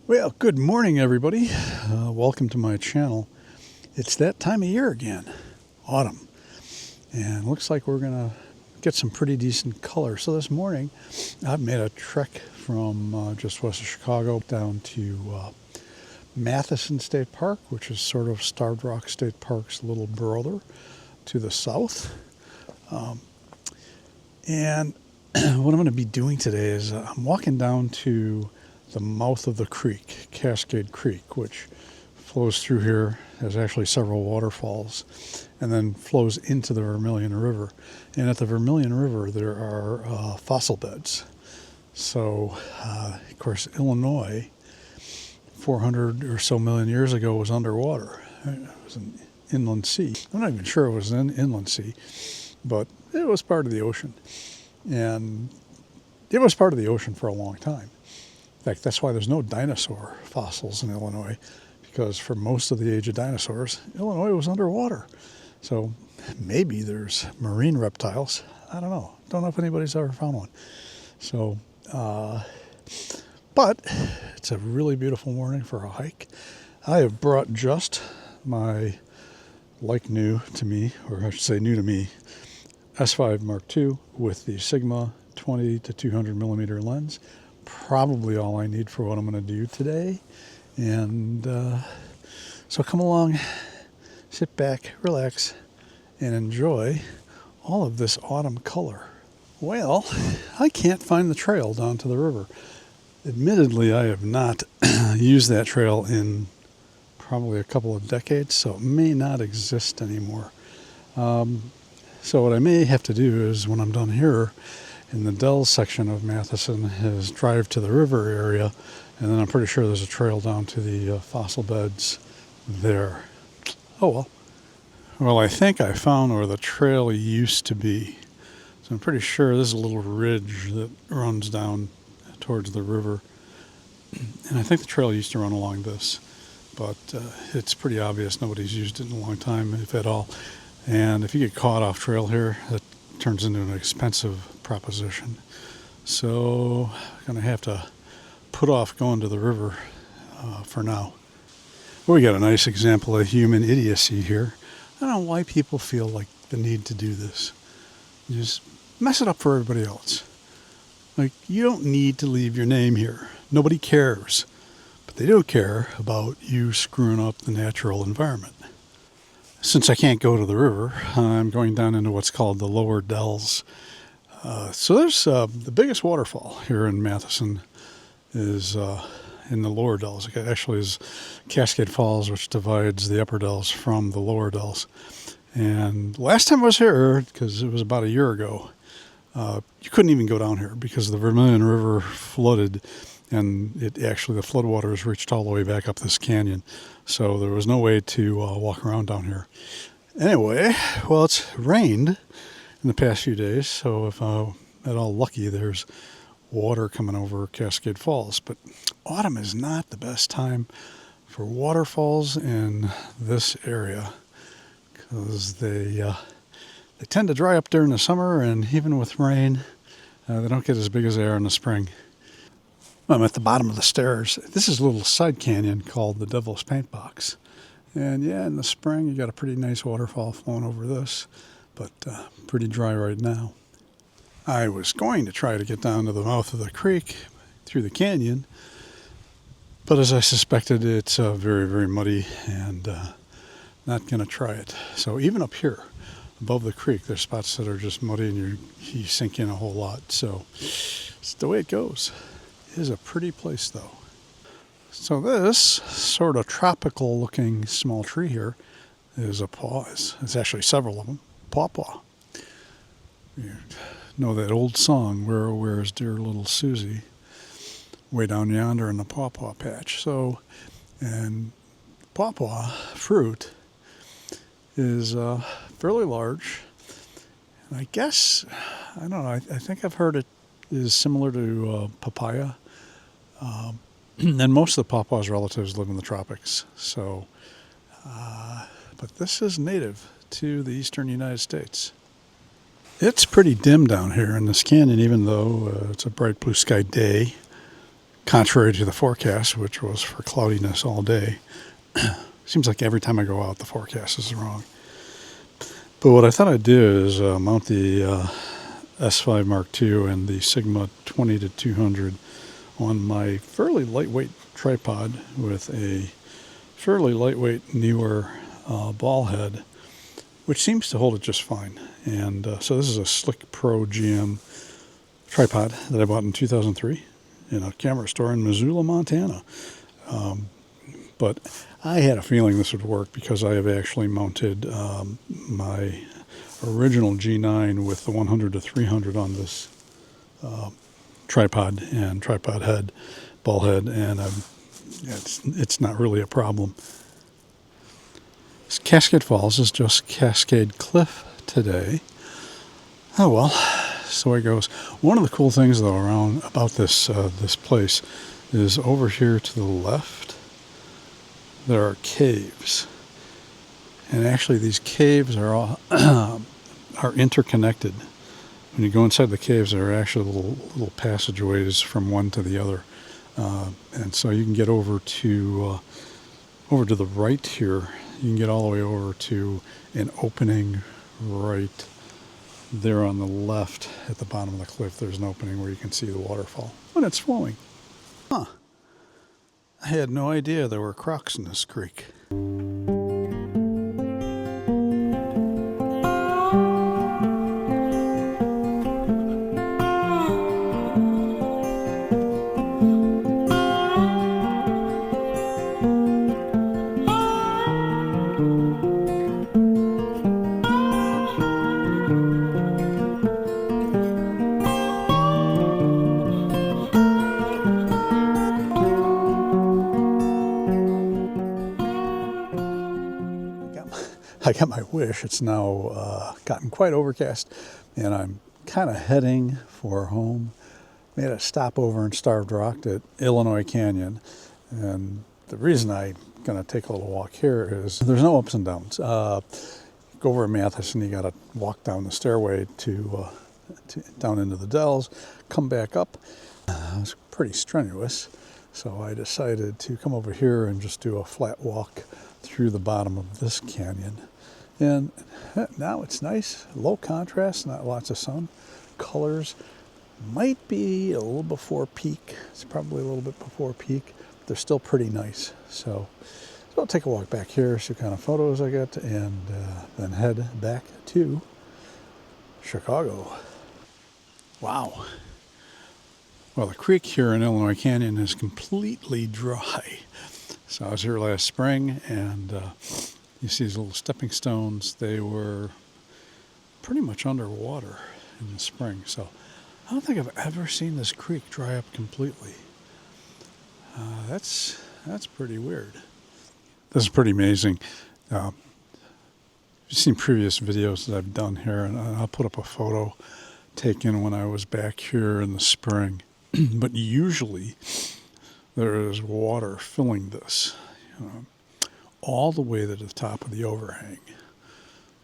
Well, good morning, everybody. Welcome to my channel. It's that time of year again, autumn. And looks like we're going to get some pretty decent color. So this morning, I've made a trek from just west of Chicago down to Matthiessen State Park, which is sort of Starved Rock State Park's little brother to the south. And what I'm going to be doing today is I'm walking down to the mouth of the creek, Cascade Creek, which flows through here. There's actually several waterfalls and then flows into the Vermilion River. And at the Vermilion River, there are fossil beds. So, of course, Illinois, 400 or so million years ago, was underwater. It was an inland sea. I'm not even sure it was an inland sea, but it was part of the ocean. And it was part of the ocean for a long time. In fact, that's why there's no dinosaur fossils in Illinois, because for most of the age of dinosaurs, Illinois was underwater. So maybe there's marine reptiles. I don't know. Don't know if anybody's ever found one. So, but it's a really beautiful morning for a hike. I have brought just my new to me S5 Mark II with the Sigma 20 to 200 millimeter lens. Probably all I need for what I'm going to do today. And so come along, sit back, relax, and enjoy all of this autumn color. Well, I can't find the trail down to the river. Admittedly, I have not used that trail in probably a couple of decades, so it may not exist anymore. So what I may have to do is, when I'm done here in the Dells section of Matthiessen, is drive to the river area, and then I'm pretty sure there's a trail down to the fossil beds there. Oh well. Well, I think I found where the trail used to be. So I'm pretty sure this is a little ridge that runs down towards the river. And I think the trail used to run along this, but it's pretty obvious nobody's used it in a long time, if at all. And if you get caught off trail here, it turns into an expensive proposition. So I'm going to have to put off going to the river for now. Well, we got a nice example of human idiocy here. I don't know why people feel like the need to do this. You just mess it up for everybody else. Like, you don't need to leave your name here. Nobody cares. But they do care about you screwing up the natural environment. Since I can't go to the river, I'm going down into what's called the Lower Dells. So there's the biggest waterfall here in Matthiessen is in the Lower Dells. It actually is Cascade Falls, which divides the Upper Dells from the Lower Dells. And last time I was here, because it was about a year ago, you couldn't even go down here because the Vermilion River flooded, and the floodwaters reached all the way back up this canyon. So there was no way to walk around down here. Anyway, well, it's rained in the past few days, so if I'm at all lucky, there's water coming over Cascade Falls. But autumn is not the best time for waterfalls in this area, because they tend to dry up during the summer, and even with rain, they don't get as big as they are in the spring. I'm at the bottom of the stairs. This is a little side canyon called the Devil's Paint Box. And yeah, in the spring, you got a pretty nice waterfall flowing over this, but pretty dry right now. I was going to try to get down to the mouth of the creek through the canyon, but as I suspected, it's very, very muddy, and not going to try it. So even up here, above the creek, there's spots that are just muddy, and you sink in a whole lot. So it's the way it goes. It is a pretty place, though. So this sort of tropical looking small tree here is a pawpaw. It's actually several of them. Pawpaw. You know that old song, Where's Dear Little Susie? Way down yonder in the pawpaw patch. So, and pawpaw fruit is fairly large. And I guess, I don't know, I think I've heard it is similar to papaya. And most of the pawpaw's relatives live in the tropics. So, but this is native to the eastern United States. It's pretty dim down here in this canyon, even though it's a bright blue sky day. contrary to the forecast, which was for cloudiness all day. Seems like every time I go out, the forecast is wrong. But what I thought I'd do is mount the S5 Mark II and the Sigma 20-200 on my fairly lightweight tripod with a fairly lightweight newer ball head, which seems to hold it just fine. And so this is a Slick Pro GM tripod that I bought in 2003 in a camera store in Missoula, Montana. But I had a feeling this would work because I have actually mounted my original G9 with the 100-300 on this tripod and tripod head, ball head, and it's not really a problem. Cascade Falls is just Cascade Cliff today. Oh well, so it goes. One of the cool things though around about this this place is over here to the left there are caves, and actually these caves are all are interconnected. When you go inside the caves, there are actually little passageways from one to the other, and so you can get over to the right here. You can get all the way over to an opening right there on the left at the bottom of the cliff. There's an opening where you can see the waterfall when it's flowing. Huh. I had no idea there were crocs in this creek. I got my wish. It's now gotten quite overcast, and I'm kind of heading for home. Made a stopover in Starved Rock at Illinois Canyon, and the reason I'm going to take a little walk here is there's no ups and downs. Go over to Matthiessen, you got to walk down the stairway to down into the dells, come back up. It was pretty strenuous, so I decided to come over here and just do a flat walk through the bottom of this canyon. And now it's nice, low contrast, not lots of sun. Colors might be a little before peak. It's probably a little bit before peak, but they're still pretty nice. So I'll take a walk back here, see what kind of photos I get, and then head back to Chicago. Wow. Well, the creek here in Illinois Canyon is completely dry. So I was here last spring, and you see these little stepping stones. They were pretty much underwater in the spring. So I don't think I've ever seen this creek dry up completely. That's pretty weird. This is pretty amazing. You've seen previous videos that I've done here, and I'll put up a photo taken when I was back here in the spring. But usually there is water filling this, all the way to the top of the overhang.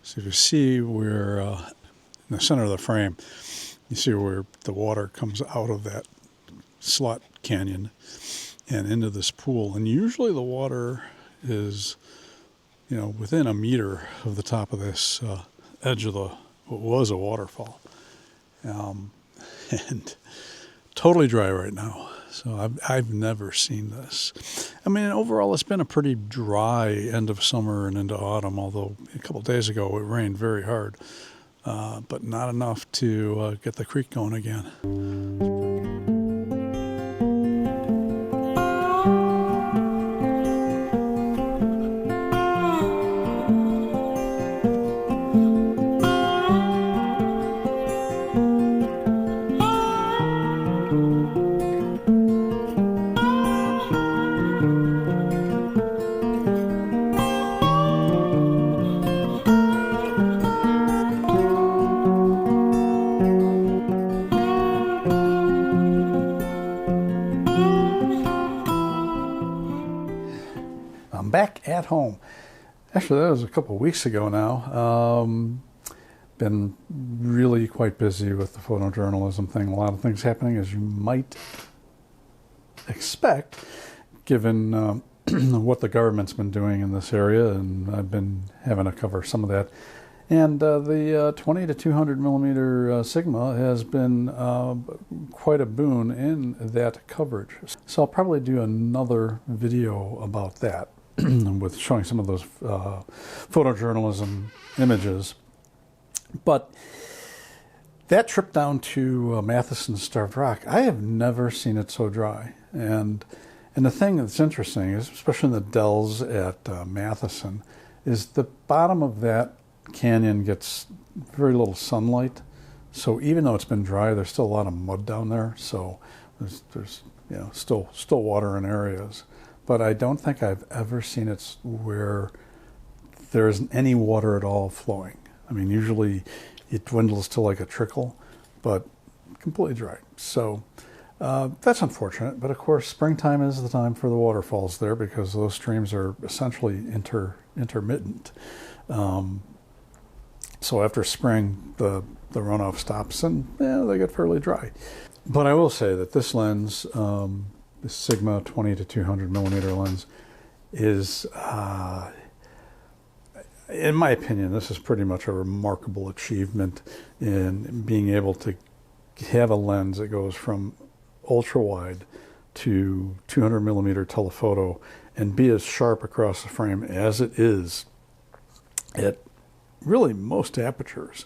So if you see where, in the center of the frame, you see where the water comes out of that slot canyon and into this pool. And usually the water is, within a meter of the top of this edge of what was a waterfall. And totally dry right now. So I've never seen this. I mean, overall, it's been a pretty dry end of summer and into autumn, although a couple of days ago it rained very hard, but not enough to get the creek going again. I'm back at home. Actually, that was a couple of weeks ago now. Been really quite busy with the photojournalism thing. A lot of things happening, as you might expect, given what the government's been doing in this area, and I've been having to cover some of that. And the 20 to 200 millimeter Sigma has been quite a boon in that coverage. So I'll probably do another video about that with showing some of those photojournalism images. But that trip down to Matthiessen Starved Rock, I have never seen it so dry. And the thing that's interesting is, especially in the dells at Matthiessen, is the bottom of that canyon gets very little sunlight. So even though it's been dry, there's still a lot of mud down there. So there's you know, still water in areas. But I don't think I've ever seen it where there isn't any water at all flowing. I mean, usually it dwindles to like a trickle, but completely dry. So that's unfortunate. But of course, springtime is the time for the waterfalls there, because those streams are essentially intermittent. So after spring, the runoff stops, and they get fairly dry. But I will say that this lens, the Sigma 20 to 200 millimeter lens, is, in my opinion, this is pretty much a remarkable achievement in being able to have a lens that goes from ultra wide to 200 millimeter telephoto and be as sharp across the frame as it is at really most apertures.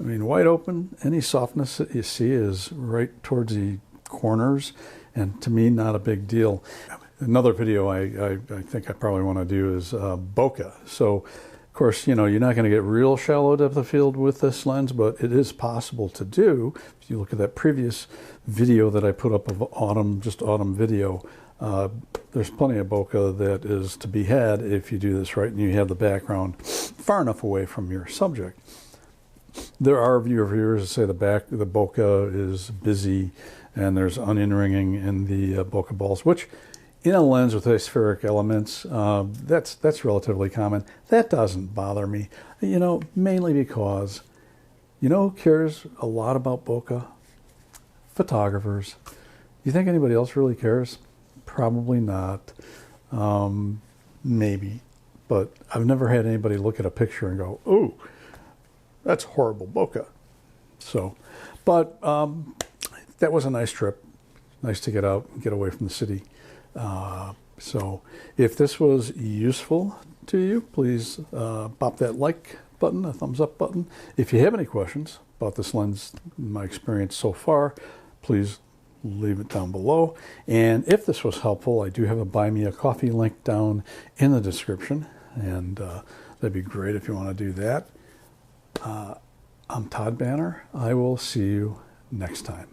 I mean, wide open, any softness that you see is right towards the corners, and to me, not a big deal. Another video I think I probably want to do is bokeh. So, of course, you know, you're not going to get real shallow depth of field with this lens, but it is possible to do. If you look at that previous video that I put up of autumn video, there's plenty of bokeh that is to be had if you do this right and you have the background far enough away from your subject. There are viewers that say the bokeh is busy and there's onion ringing in the bokeh balls, which in a lens with aspheric elements, that's relatively common. That doesn't bother me, you know, mainly because, you know who cares a lot about bokeh? Photographers. You think anybody else really cares? Probably not. Maybe. But I've never had anybody look at a picture and go, "Ooh, that's horrible bokeh." So, but that was a nice trip. Nice to get out and get away from the city. So if this was useful to you, please pop that like button, a thumbs up button. If you have any questions about this lens, my experience so far, please leave it down below. And if this was helpful, I do have a Buy Me a Coffee link down in the description, and that'd be great if you want to do that. I'm Todd Banner. I will see you next time.